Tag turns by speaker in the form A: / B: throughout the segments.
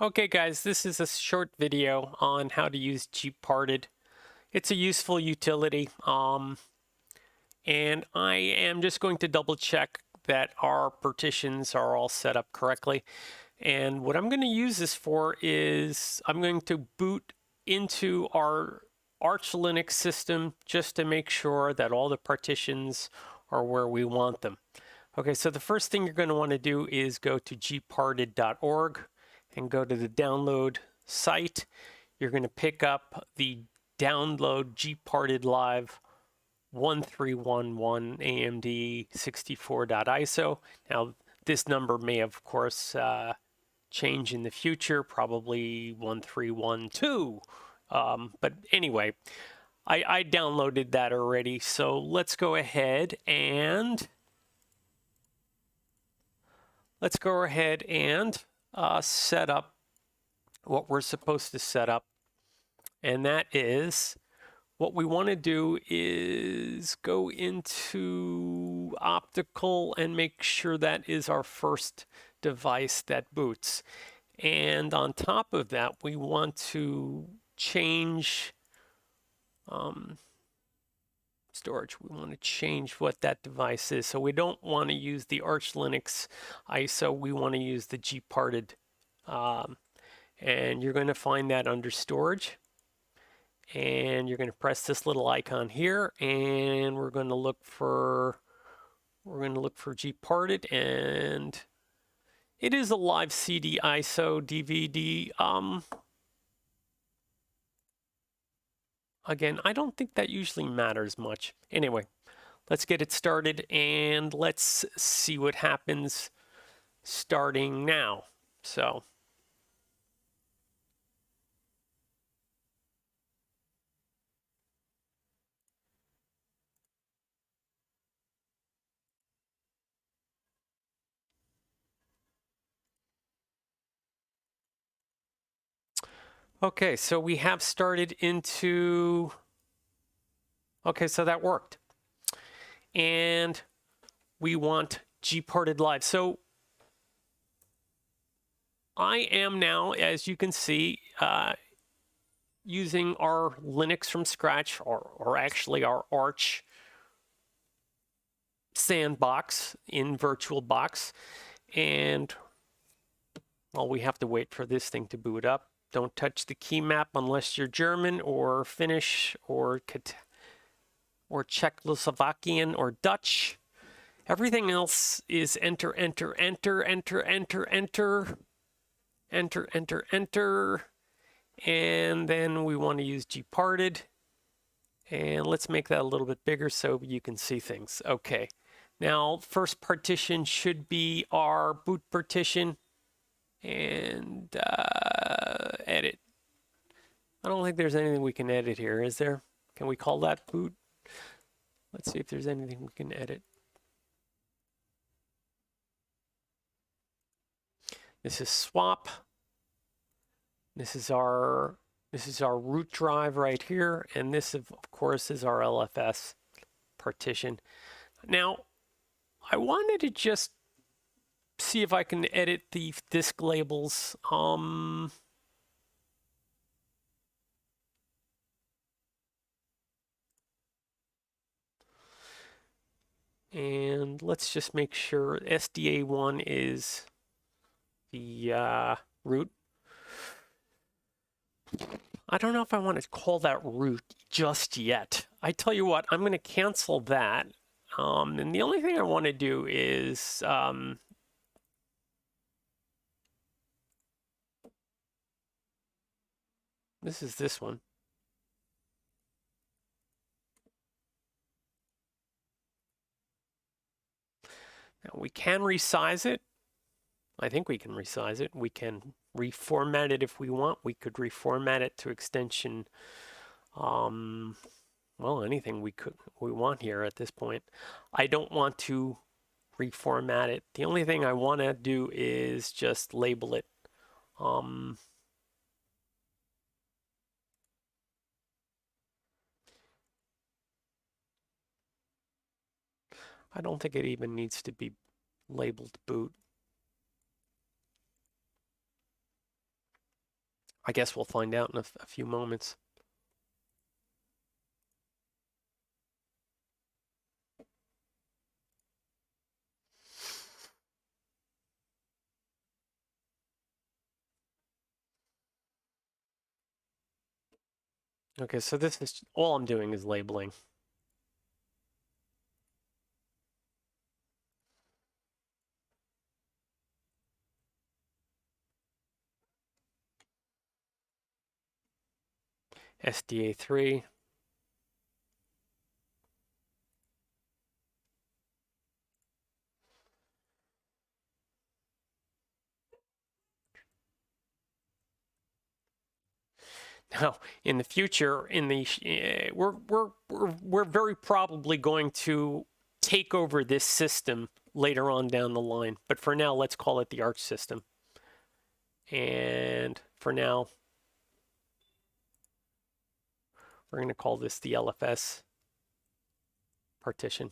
A: Okay guys, this is a short video on how to use Gparted. It's a useful utility, and I am just going to double check that our partitions are all set up correctly. And what I'm going to use this for is I'm going to boot into our Arch Linux system just to make sure that all the partitions are where we want them. Okay, so the first thing you're going to want to do is go to gparted.org and go to the download site. You're going to pick up the download Gparted Live 1311 AMD 64.ISO. Now, this number may, of course, change in the future, probably 1312. But anyway, I downloaded that already. So let's go ahead and set up what we're supposed to set up. And that is, what we want to do is go into optical and make sure that is our first device that boots. And on top of that, we want to change storage. We want to change what that device is. So we don't want to use the Arch Linux ISO. We want to use the Gparted. And you're going to find that under storage. And you're going to press this little icon here, and we're going to look for Gparted, and it is a live CD ISO DVD. Again, I don't think that usually matters much. Anyway, let's get it started and let's see what happens starting now. So okay, so we have started into, okay, so that worked. And we want Gparted Live. So I am now, as you can see, using our Linux from scratch, or actually our Arch sandbox in VirtualBox. And well, we have to wait for this thing to boot up. Don't touch the key map unless you're German or Finnish or Czechoslovakian or Dutch. Everything else is enter, enter, enter, enter, enter, enter, enter, enter, enter. And then we want to use Gparted. And let's make that a little bit bigger so you can see things. Okay. Now, first partition should be our boot partition. And edit. I don't think there's anything we can edit here, is there? Can we call that boot? Let's see if there's anything we can edit. This is swap. This is our root drive right here, and this of course is our LFS partition. Now, I wanted to just see if I can edit the disk labels. And let's just make sure SDA1 is the root. I don't know if I want to call that root just yet. I tell you what, I'm going to cancel that. And the only thing I want to do is this is this one. Now we can resize it. I think we can resize it. We can reformat it if we want. We could reformat it to extension, well, anything we want here at this point. I don't want to reformat it. The only thing I want to do is just label it. I don't think it even needs to be labeled boot. I guess we'll find out in a few moments. Okay, so this is all I'm doing is labeling. SDA3. Now, in the future, we're very probably going to take over this system later on down the line. But for now, let's call it the Arch system. And for now, we're going to call this the LFS partition.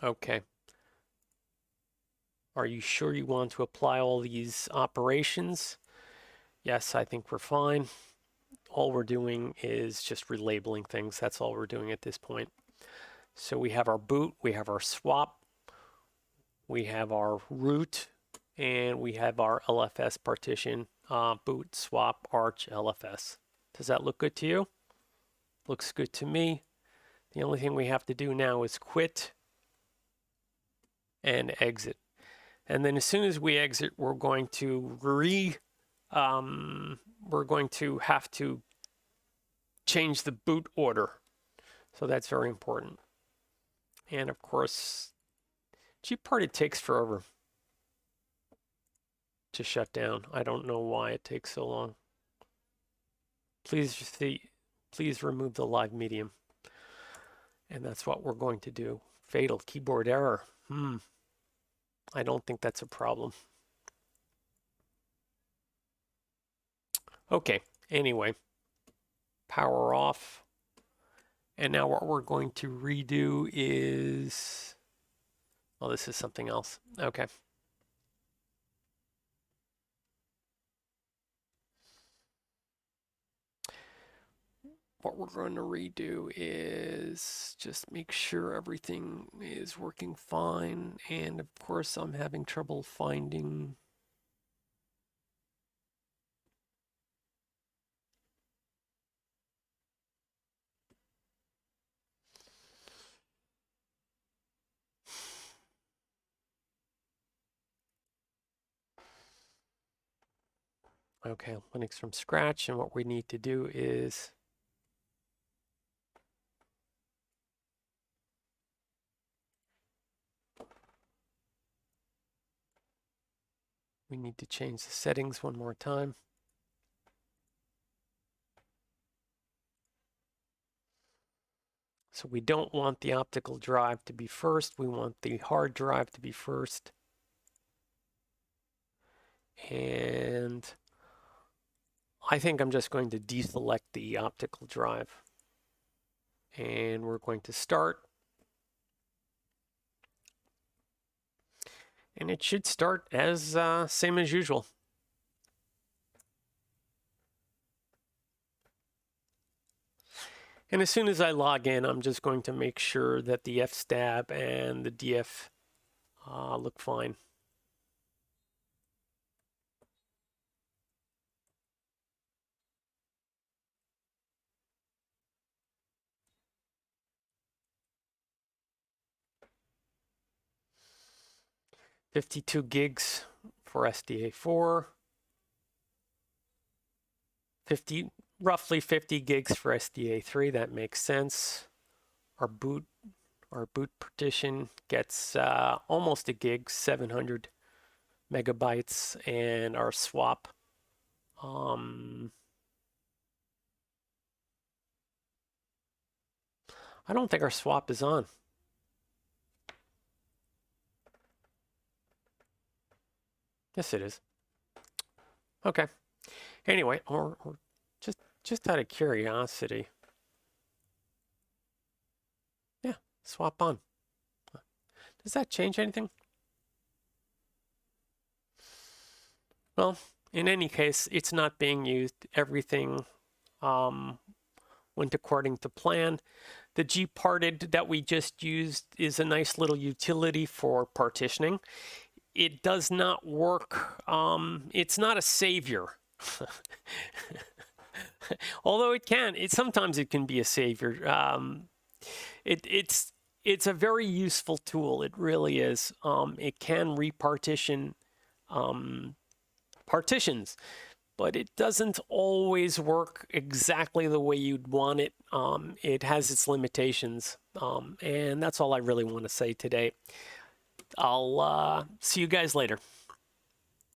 A: Okay. Are you sure you want to apply all these operations? Yes, I think we're fine. All we're doing is just relabeling things. That's all we're doing at this point. So we have our boot, we have our swap, we have our root, and we have our LFS partition, boot, swap, arch, LFS. Does that look good to you? Looks good to me. The only thing we have to do now is quit and exit. And then as soon as we exit, we're going to have to change the boot order. So that's very important. And of course, Gparted takes forever to shut down. I don't know why it takes so long. Please remove the live medium. And that's what we're going to do. Fatal keyboard error. I don't think that's a problem. Okay, anyway, power off. And now what we're going to redo is, oh, this is something else. Okay. What we're going to redo is just make sure everything is working fine. And of course, I'm having trouble finding okay, Linux from scratch. And what we need to do is we need to change the settings one more time. So we don't want the optical drive to be first. We want the hard drive to be first. And I think I'm just going to deselect the optical drive. And we're going to start. And it should start as same as usual. And as soon as I log in, I'm just going to make sure that the fstab and the df look fine. $52 gigs for SDA4. Roughly 50 gigs for SDA3. That makes sense. Our boot partition gets almost a gig, 700 megabytes, and our swap I don't think our swap is on. Yes, it is. Okay. Anyway, or just out of curiosity. Yeah, swap on. Does that change anything? Well, in any case, it's not being used. Everything went according to plan. The Gparted that we just used is a nice little utility for partitioning. It does not work. It's not a savior. Although it can, sometimes it can be a savior. It's a very useful tool. It really is. It can repartition partitions, but it doesn't always work exactly the way you'd want it. It has its limitations, and that's all I really want to say today. I'll see you guys later.